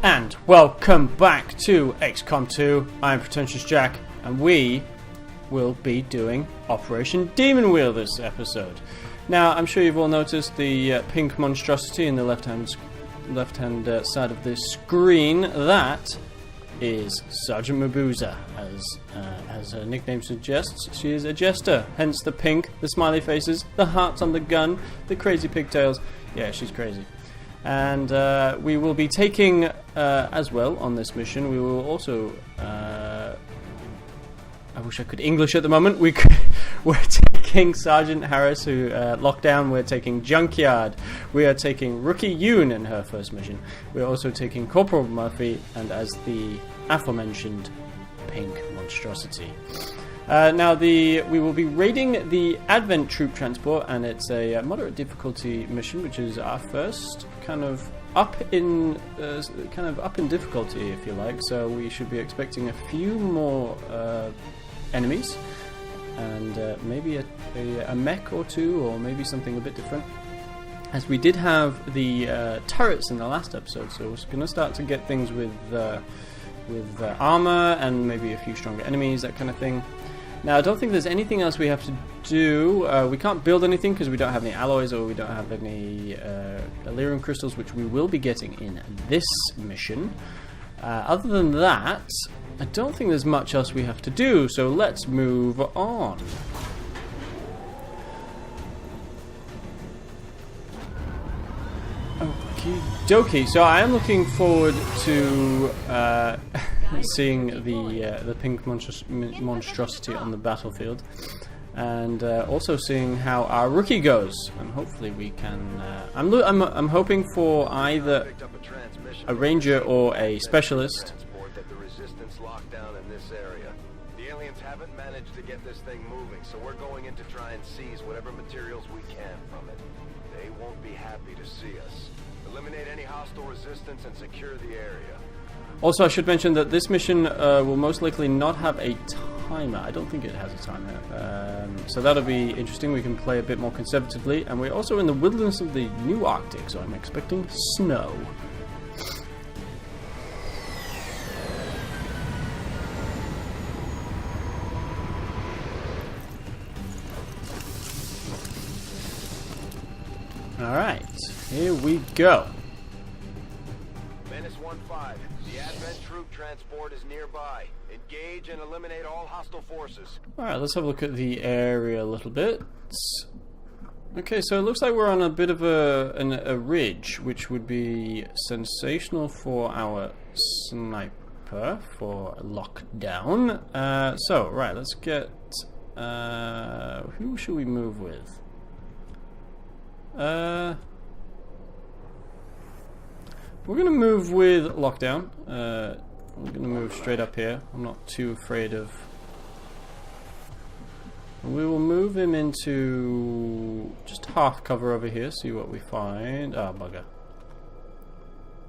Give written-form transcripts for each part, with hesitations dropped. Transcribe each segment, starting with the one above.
And welcome back to XCOM 2. I'm Pretentious Jack, and we will be doing Operation Demon Wheel this episode. Now, I'm sure you've all noticed the pink monstrosity in the left-hand side of this screen. That is Sergeant Mabuza, as her nickname suggests. She is a jester, hence the pink, the smiley faces, the hearts on the gun, the crazy pigtails. Yeah, she's crazy. And we will be taking, as well, on this mission, we will also, I wish I could English at the moment, we're taking Sergeant Harris, who, Lockdown, we're taking Junkyard, we are taking Rookie Yoon in her first mission, we're also taking Corporal Murphy, and as the aforementioned pink monstrosity. Now, we will be raiding the Advent Troop Transport, and it's a moderate difficulty mission, which is our first kind of up in difficulty, if you like. So we should be expecting a few more enemies, and maybe a mech or two, or maybe something a bit different. As we did have the turrets in the last episode, so we're going to start to get things with armor and maybe a few stronger enemies, that kind of thing. Now, I don't think there's anything else we have to do. We can't build anything because we don't have any alloys, or we don't have any Elerium crystals, which we will be getting in this mission. Other than that, I don't think there's much else we have to do, so let's move on. Okie dokie, so I am looking forward to seeing the pink monstrosity on the battlefild, and also seeing how our rookie goes, and hopefully we can. I'm hoping for either a ranger or a specialist. The aliens haven't managed to get this thing moving, so we're going in to try and seize whatever materials we can from it. They won't be happy to see us. Eliminate any hostile resistance and secure the area. Also, I should mention that this mission will most likely not have a timer. I don't think it has a timer. So that'll be interesting. We can play a bit more conservatively. And we're also in the wilderness of the New Arctic, so I'm expecting snow. Alright, here we go. Menace 1-5. The Advent Troop Transport is nearby. Engage and eliminate all hostile forces. Alright, let's have a look at the area a little bit. Okay, so it looks like we're on a bit of a ridge, which would be sensational for our sniper, for lockdown. So, right, let's get... who should we move with? We're going to move with Lockdown. We're going to move straight up here. I'm not too afraid of... We will move him into just half cover over here, see what we find. Ah, bugger.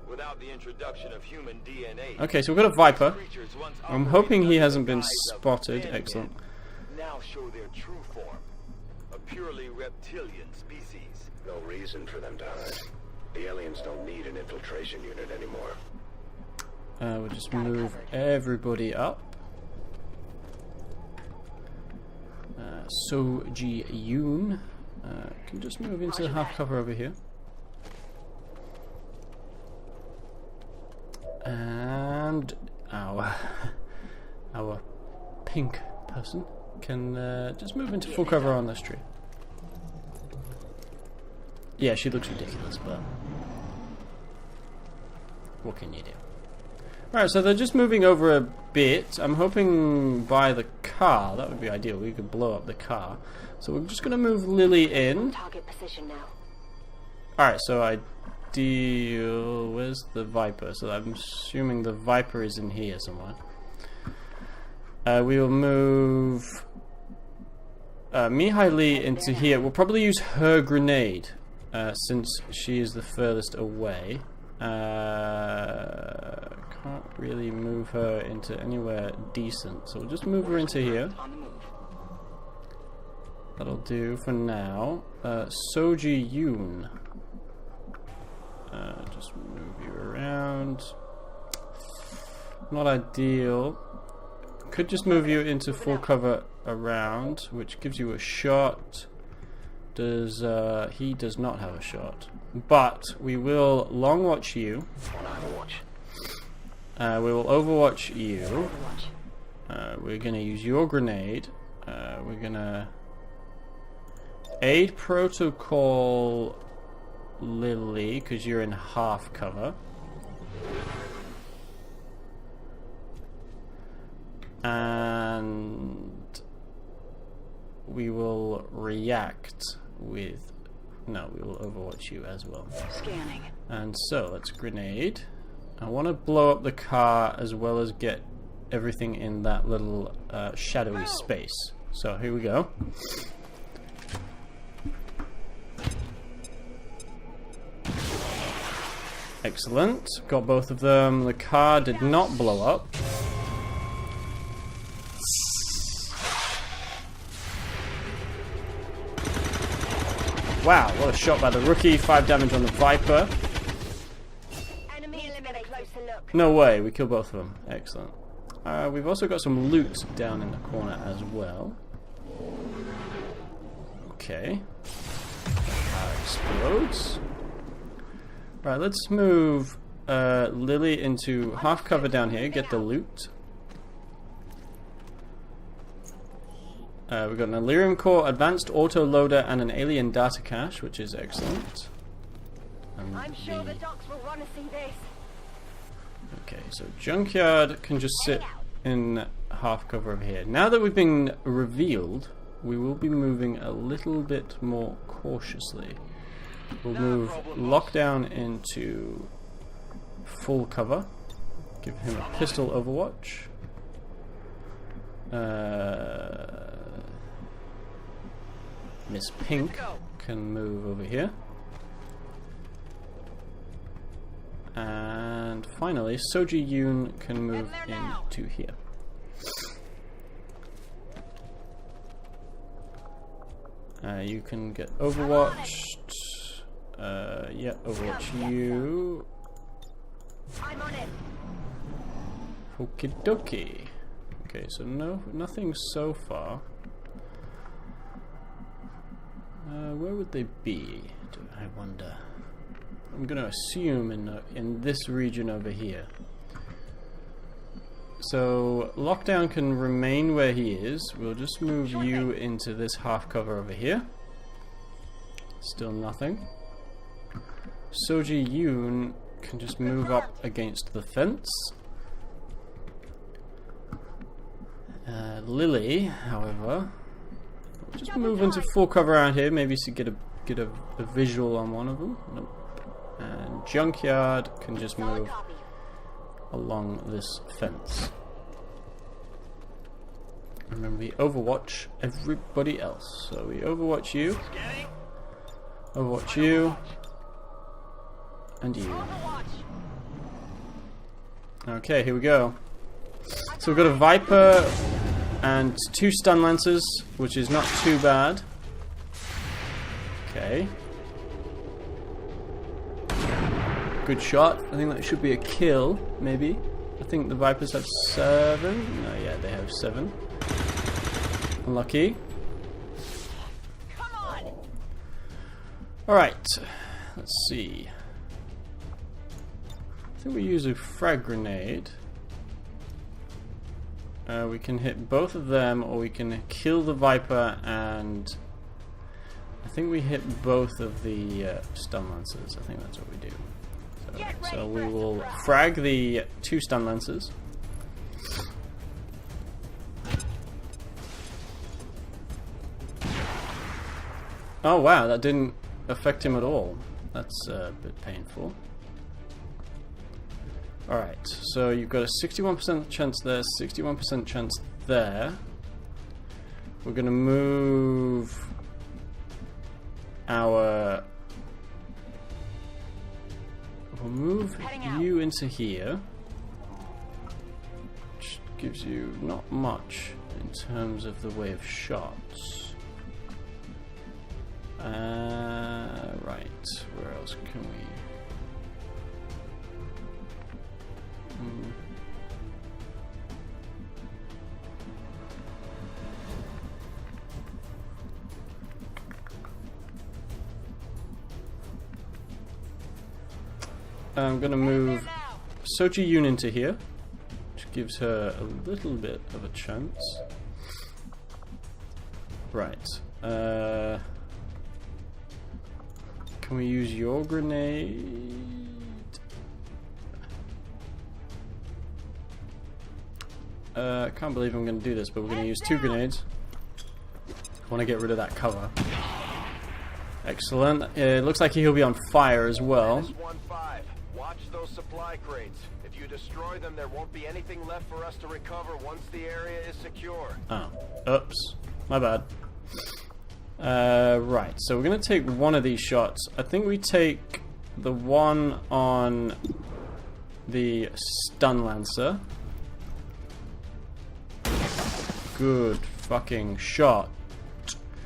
Without the introduction of human DNA. Okay, so we've got a Viper. I'm hoping he hasn't been spotted. Excellent. Now show their true form. A purely reptilian species. No reason for them to hide. The aliens don't need an infiltration unit anymore. We'll just move everybody up. Soji Yoon can just move into half cover over here. And our pink person can just move into full cover on this tree. Yeah, she looks ridiculous, but what can you do? Alright, so they're just moving over a bit. I'm hoping by the car. That would be ideal. We could blow up the car. So we're just going to move Lily in. Target position now. Alright, so ideal. Where's the Viper? So I'm assuming the Viper is in here somewhere. We will move Mihai Lee into here. We'll probably use her grenade. Since she is the furthest away. Can't really move her into anywhere decent, so we'll just move her into here. That'll do for now. Soji Yoon. Just move you around. Not ideal. Could just move you into full cover around, which gives you a shot. He does not have a shot. But we will long watch you. We will overwatch you. We're going to use your grenade. We're going to aid protocol Lily, because you're in half cover. And we will react with... No, we will overwatch you as well. Scanning. And so, let's grenade. I want to blow up the car as well as get everything in that little shadowy space. So, here we go. Excellent. Got both of them. The car did not blow up. Wow, what a shot by the rookie. 5 damage on the Viper. Enemy eliminated. Closer look. No way, we killed both of them. Excellent. We've also got some loot down in the corner as well. Okay. Explodes. Right, let's move Lily into half cover down here, get the loot. We've got an Elerium core, advanced auto loader, and an alien data cache, which is excellent. And I'm sure the docs will want to see this. okay, so Junkyard can just sit in half cover over here. Now that we've been revealed, we will be moving a little bit more cautiously. We'll move Lockdown into full cover. Give him a pistol overwatch. Miss Pink can move over here. And finally, Soji Yoon can move into here. You can get overwatched. Yeah, overwatch you. I'm on it. Okie dokie. Okay, so nothing so far. Where would they be? I wonder. I'm going to assume in this region over here. So Lockdown can remain where he is. We'll just move you into this half cover over here. Still nothing. Soji Yoon can just move up against the fence. Lily, however, we'll just move into full cover around here, maybe to get a visual on one of them. Nope. And Junkyard can just move along this fence. Remember, we overwatch everybody else. So we overwatch you, overwatch you, and you. Okay, here we go. So we've got a Viper and 2 stun lancers, which is not too bad. Okay. Good shot. I think that should be a kill, maybe. I think the Vipers have 7. No, yeah, they have 7. Unlucky. Come on. Alright. Let's see. I think we use a frag grenade. We can hit both of them, or we can kill the Viper, and I think we hit both of the stun lancers. I think that's what we do. So we will frag the 2 stun lancers. Oh wow, that didn't affect him at all. That's a bit painful. Alright, so you've got a 61% chance there, 61% chance there. We're going to move our... We'll move you into here, which gives you not much in terms of the way of shots. Right, where else can we... I'm gonna move Soji Yoon into here, which gives her a little bit of a chance. Right. Can we use your grenade? I can't believe I'm going to do this, but we're going to use 2 grenades. I want to get rid of that cover. Excellent. It looks like he'll be on fire as well. 1-5. Watch those supply crates. If you destroy them, there won't be anything left for us to recover once the area is secure. Oh. Oops. My bad. Right. So we're going to take one of these shots. I think we take the one on the stun lancer. Good fucking shot.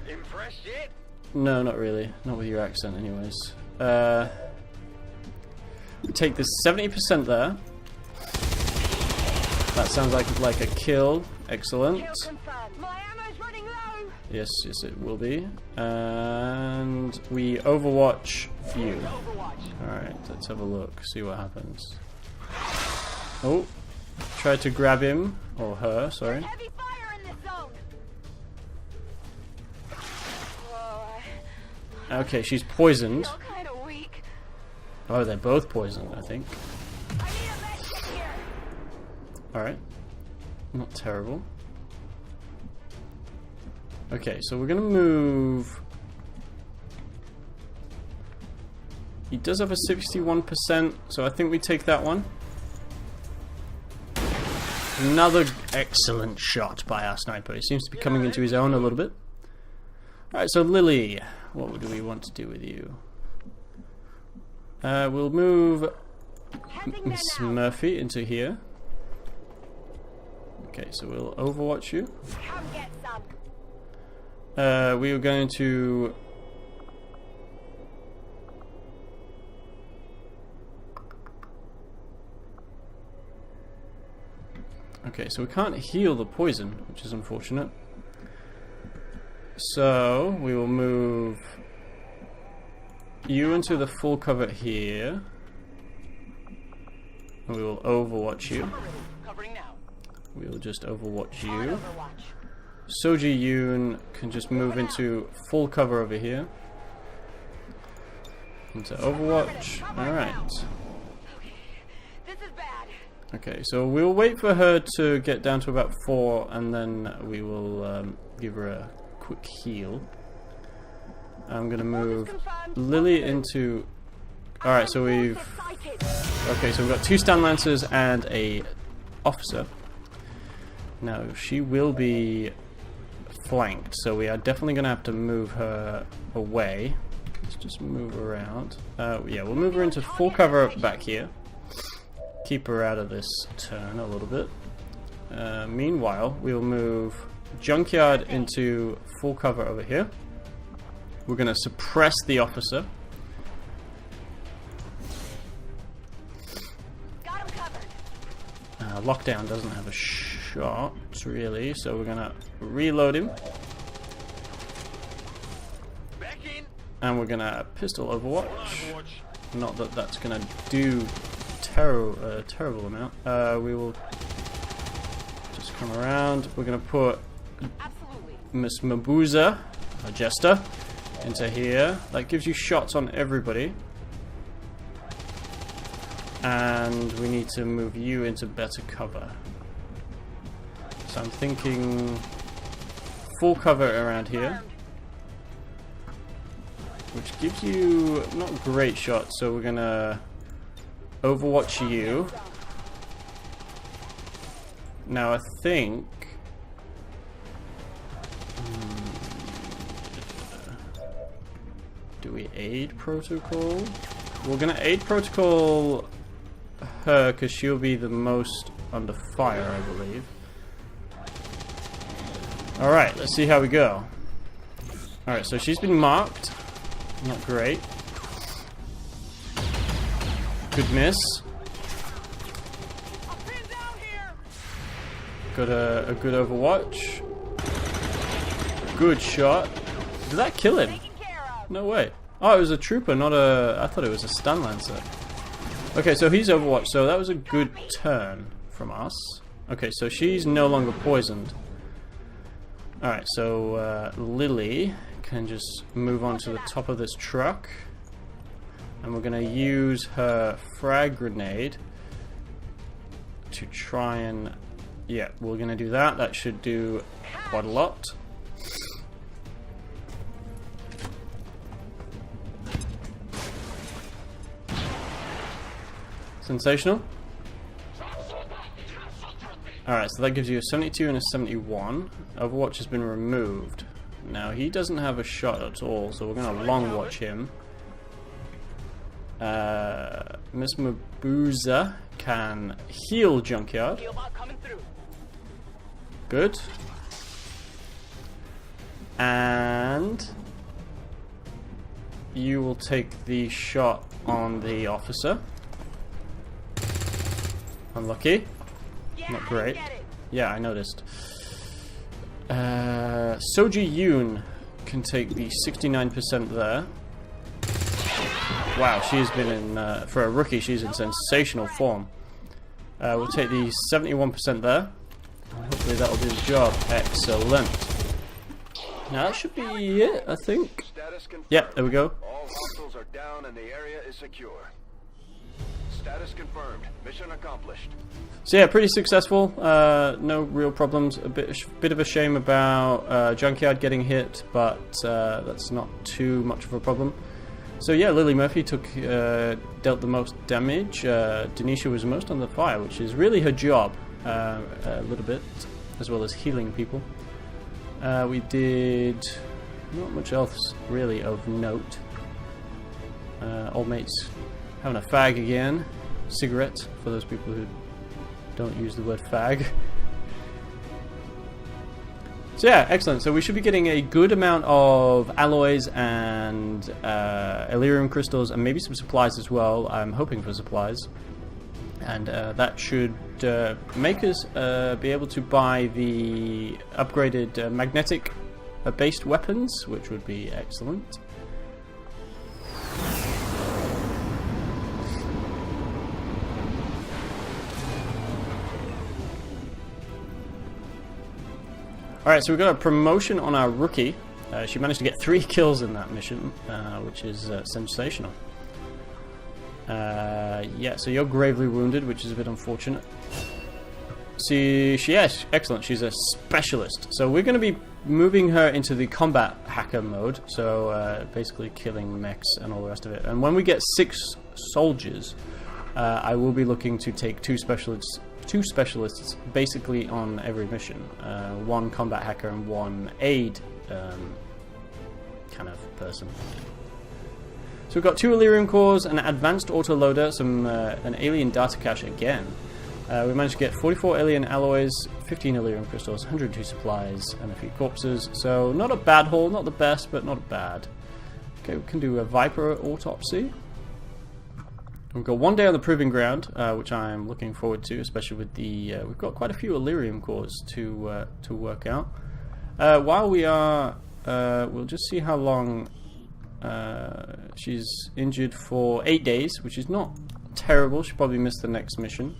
Impressed yet? No, not really. Not with your accent, anyways. Take this 70% there. That sounds like a kill. Excellent. Kill confirmed. My ammo's running low. Yes, it will be. And we overwatch you. Alright, let's have a look. See what happens. Oh. Tried to grab him. Or her, sorry. Heavy fire in this zone. Whoa, Okay, she's poisoned. I feel kind of weak. Oh, they're both poisoned, I think. I need a med kit here. Alright. Not terrible. Okay, so we're gonna move. He does have a 61%, so I think we take that one. Another excellent shot by our sniper. He seems to be coming into his own a little bit. Alright, so Lily, what do we want to do with you? We'll move Miss Murphy into here. Okay, so we'll overwatch you. Come get some. We are going to... Okay, so we can't heal the poison, which is unfortunate. So, we will move you into the full cover here. And we will overwatch you. We will just overwatch you. Soji Yoon can just move into full cover over here. Into Overwatch. Alright. This is bad. Okay, so we'll wait for her to get down to about 4 and then we will give her a quick heal. I'm gonna move Lily into... Alright, so we've... Okay, so we've got 2 stun lancers and a officer. Now, she will be flanked, so we are definitely going to have to move her away. Let's just move around. Yeah, we'll move her into full cover back here. Keep her out of this turn a little bit. Meanwhile, we'll move Junkyard into full cover over here. We're going to suppress the officer. Got him covered. Lockdown doesn't have a shot, really, so we're going to reload him. Back in. And we're going to pistol Overwatch. Not that that's going to do terrible amount. We will just come around. We're going to put Miss Mabuza, a Jester, into here. That gives you shots on everybody. And we need to move you into better cover. So I'm thinking full cover around here, which gives you not great shots, so we're gonna overwatch you. Now I think do we aid protocol? We're gonna aid protocol her because she'll be the most under fire, I believe. Alright, let's see how we go. Alright, so she's been marked. Not great. Good miss. Got a good overwatch. Good shot. Did that kill him? No way. Oh, it was a trooper, not a... I thought it was a stun lancer. Okay, so he's Overwatch, so that was a good turn from us. Okay, so she's no longer poisoned. Alright, so Lily can just move on to the top of this truck. And we're going to use her frag grenade to try and... Yeah, we're going to do that. That should do quite a lot. Sensational. Alright, so that gives you a 72 and a 71. Overwatch has been removed. Now, he doesn't have a shot at all, so we're going to long watch him. Miss Mabuza can heal Junkyard. Good. And you will take the shot on the officer. Unlucky. Not great. Yeah, I noticed. Soji Yoon can take the 69% there. Wow, she's been in, for a rookie, she's in sensational form. We'll take the 71% there. Hopefully that'll do the job. Excellent. Now that should be it, I think. Yep, there we go. All hostiles are down and the area is secure. Status confirmed. Mission accomplished. So yeah, pretty successful. No real problems. A bit of a shame about Junkyard getting hit, but that's not too much of a problem. So yeah, Lily Murphy dealt the most damage. Denisha was most on the fire, which is really her job, a little bit, as well as healing people. We did not much else really of note. Old mates having a fag again. Cigarette, for those people who don't use the word fag. So yeah, excellent. So we should be getting a good amount of alloys and Elerium crystals and maybe some supplies as well. I'm hoping for supplies. And that should make us be able to buy the upgraded magnetic based weapons, which would be excellent. Alright, so we've got a promotion on our rookie. She managed to get 3 kills in that mission, which is sensational. Yeah, so you're gravely wounded, which is a bit unfortunate. Yes, excellent. She's a specialist. So we're going to be moving her into the combat hacker mode. So basically killing mechs and all the rest of it. And when we get 6 soldiers, I will be looking to take 2 specialists basically on every mission. 1 combat hacker and 1 aid kind of person. So we've got 2 Elerium cores, an advanced autoloader, an alien data cache again. We managed to get 44 alien alloys, 15 Elerium crystals, 102 supplies, and a few corpses. So not a bad haul, not the best, but not bad. Okay, we can do a Viper autopsy. We've got 1 day on the proving ground, which I'm looking forward to, especially with the... we've got quite a few Elerium cores to work out. While we are... we'll just see how long... she's injured for 8 days, which is not terrible. She'll probably miss the next mission.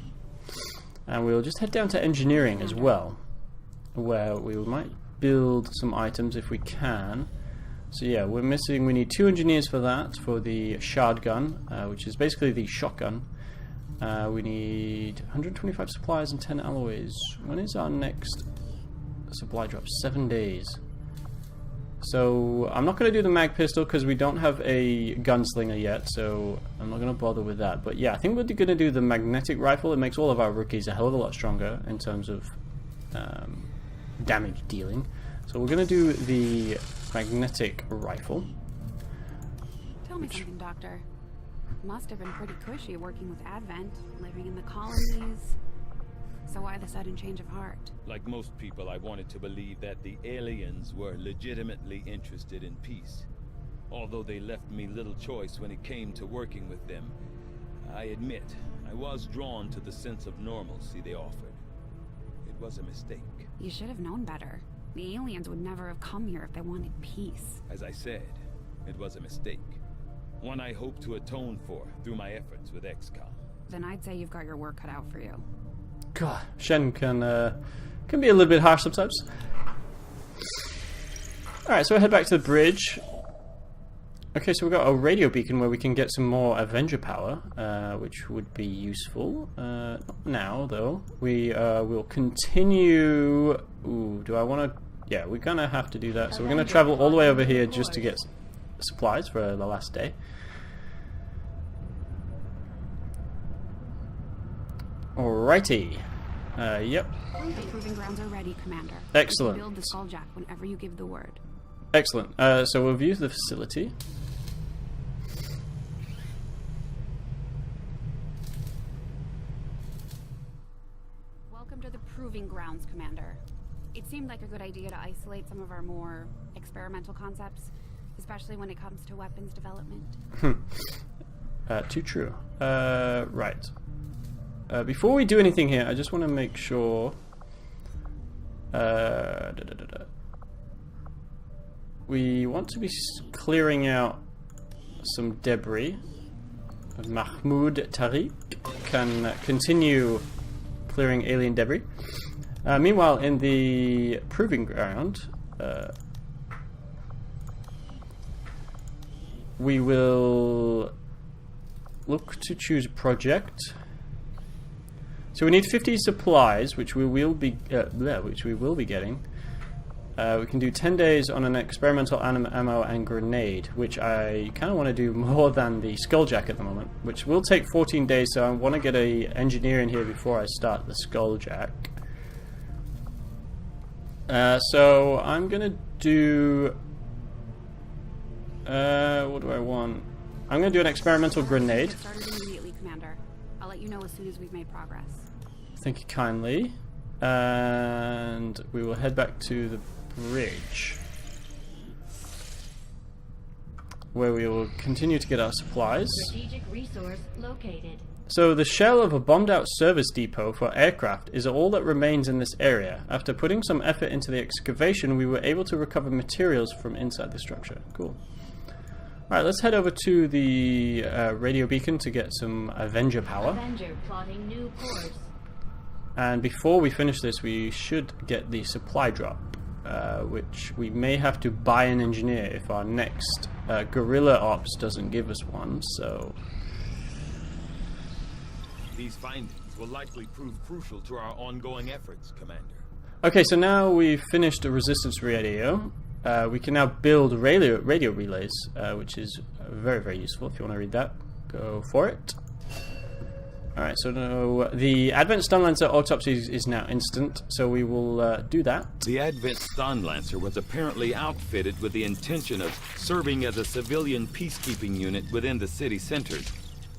And we'll just head down to engineering as well, where we might build some items if we can. So yeah, we need 2 engineers for that, for the shard gun, which is basically the shotgun. We need 125 supplies and 10 alloys. When is our next supply drop? 7 days. So I'm not going to do the mag pistol because we don't have a gunslinger yet, so I'm not going to bother with that. But yeah, I think we're going to do the magnetic rifle. It makes all of our rookies a hell of a lot stronger in terms of damage dealing. So we're going to do the magnetic rifle. Tell me something, Doctor. Must have been pretty cushy working with Advent, living in the colonies. So why the sudden change of heart? Like most people, I wanted to believe that the aliens were legitimately interested in peace. Although they left me little choice when it came to working with them, I admit I was drawn to the sense of normalcy they offered. It was a mistake. You should have known better. The aliens would never have come here if they wanted peace. As I said, it was a mistake. One I hope to atone for through my efforts with XCOM. then I'd say you've got your work cut out for you. God, Shen can be a little bit harsh sometimes. Alright, so we'll head back to the bridge. Okay, so we've got a radio beacon where we can get some more Avenger power, which would be useful. Not now, though. We will continue... Ooh, do I want to... Yeah, we're going to have to do that. So we're going to travel all the way over here just to get supplies for the last day. Alrighty. Yep. The proving grounds are ready, Commander. Excellent. You can build the Skulljack whenever you give the word. Excellent. So we'll view the facility. Welcome to the proving grounds, Commander. It seemed like a good idea to isolate some of our more experimental concepts, especially when it comes to weapons development. Too true. Right. Before we do anything here, I just want to make sure... We want to be clearing out some debris. Mahmoud Tariq can continue clearing alien debris. Meanwhile, in the proving ground, we will look to choose a project. So we need 50 supplies, which we will be getting. We can do 10 days on an experimental ammo and grenade, which I kind of want to do more than the Skulljack at the moment, which will take 14 days. So I want to get a engineer in here before I start the Skulljack. So I'm gonna do. What do I want? I'm gonna do an experimental grenade. Get started immediately, Commander. I'll let you know as soon as we've made progress. Thank you kindly. And we will head back to the bridge, where we will continue to get our supplies. Strategic resource located. So the shell of a bombed out service depot for aircraft is all that remains in this area. After putting some effort into the excavation, we were able to recover materials from inside the structure. Cool. Alright, let's head over to the radio beacon to get some Avenger power. Avenger plotting new course. And before we finish this, we should get the supply drop, which we may have to buy an engineer if our next guerrilla ops doesn't give us one, so... These findings will likely prove crucial to our ongoing efforts, Commander. Okay, so now we've finished a resistance radio. We can now build radio relays, which is very, very useful. If you want to read that, go for it. Alright, so no, the Advent Stun Lancer autopsy is now instant, so we will do that. The Advent Stun Lancer was apparently outfitted with the intention of serving as a civilian peacekeeping unit within the city centers.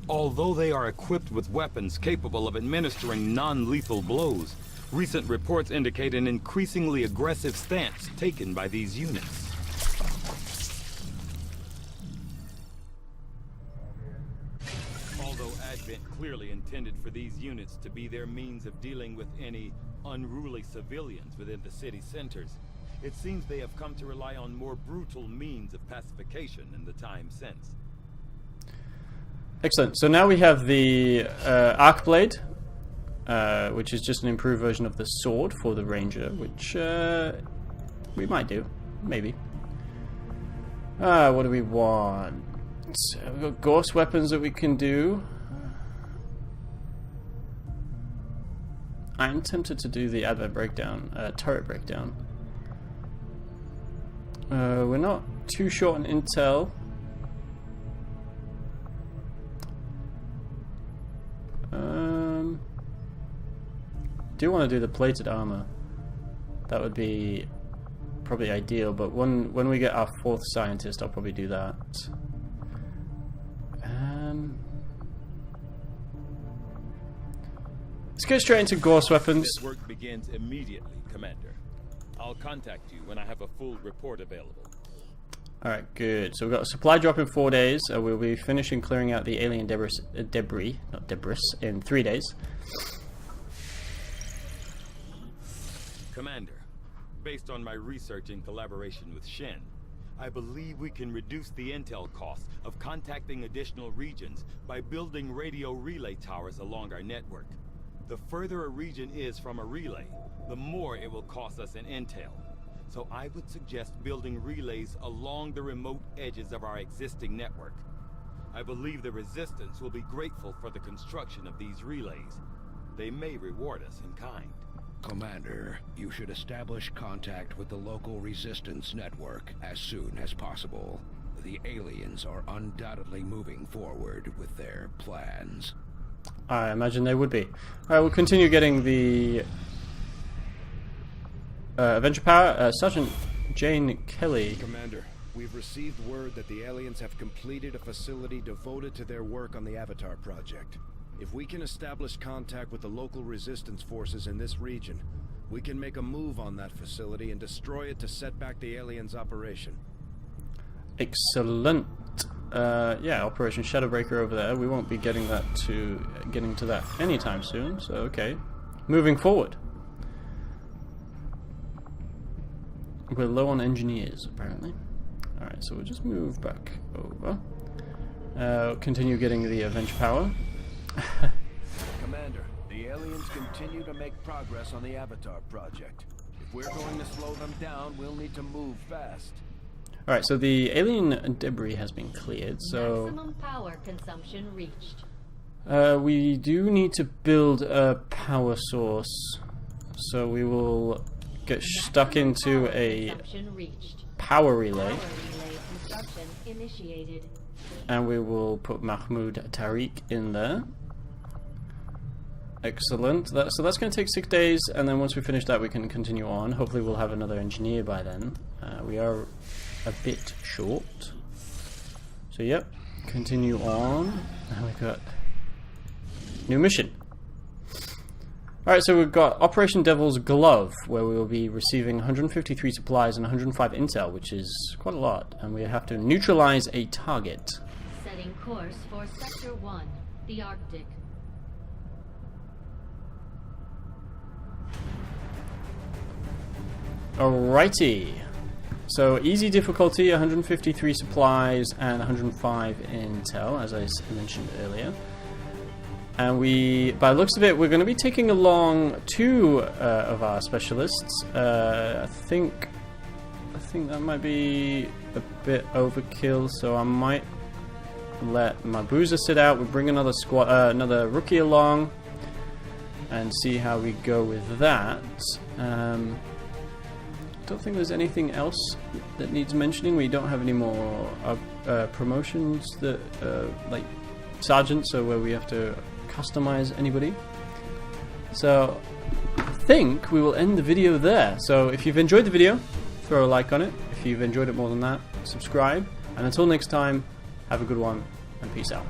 Although they are equipped with weapons capable of administering non-lethal blows, recent reports indicate an increasingly aggressive stance taken by these units. Although Advent clearly intended for these units to be their means of dealing with any unruly civilians within the city centers, it seems they have come to rely on more brutal means of pacification in the time since. Excellent. So now we have the Arc Blade, which is just an improved version of the sword for the Ranger, which we might do. Maybe. What do we want? We've got ghost weapons that we can do. I'm tempted to do the Advent breakdown, turret breakdown. We're not too short on intel. Do want to do the plated armor. That would be probably ideal, but when we get our 4th scientist, I'll probably do that. Let's get straight into ghost weapons. This work begins immediately, Commander. I'll contact you when I have a full report available. Alright, good. So we've got a supply drop in 4 days. We'll be finishing clearing out the alien debris, in 3 days. Commander, based on my research in collaboration with Shen, I believe we can reduce the intel costs of contacting additional regions by building radio relay towers along our network. The further a region is from a relay, the more it will cost us in intel. So I would suggest building relays along the remote edges of our existing network. I believe the Resistance will be grateful for the construction of these relays. They may reward us in kind. Commander, you should establish contact with the local Resistance network as soon as possible. The aliens are undoubtedly moving forward with their plans. I imagine they would be. Alright, we'll continue getting the Avenger Power. Sergeant Jane Kelly. Commander, we've received word that the aliens have completed a facility devoted to their work on the Avatar project. If we can establish contact with the local resistance forces in this region, we can make a move on that facility and destroy it to set back the aliens' operation. Excellent. Yeah, Operation Shadowbreaker over there. We won't be getting to that anytime soon, so okay. Moving forward. We're low on engineers, apparently. Alright, so we'll just move back over. Continue getting the Avenger Power. Commander, the aliens continue to make progress on the Avatar project. If we're going to slow them down, we'll need to move fast. Alright, so the alien debris has been cleared, so... Maximum power consumption reached. We do need to build a power source, so we will get stuck into a power relay. Power relay construction initiated. And we will put Mahmoud Tariq in there. Excellent. So that's going to take 6 days, and then once we finish that we can continue on. Hopefully we'll have another engineer by then. We are a bit short. So yep, continue on. And we've got new mission. Alright, so we've got Operation Devil's Glove, where we will be receiving 153 supplies and 105 intel, which is quite a lot. And we have to neutralize a target. Setting course for Sector 1, the Arctic. Alrighty. So easy difficulty, 153 supplies and 105 intel, as I mentioned earlier. And by the looks of it, we're going to be taking along 2 of our specialists. I think that might be a bit overkill, so I might let my bruiser sit out. We'll bring another rookie along, and see how we go with that. Don't think there's anything else that needs mentioning. We don't have any more promotions that like sergeant, so where we have to customize anybody. So I think we will end the video there. So if you've enjoyed the video, throw a like on it. If you've enjoyed it more than that, subscribe. And until next time, have a good one and peace out.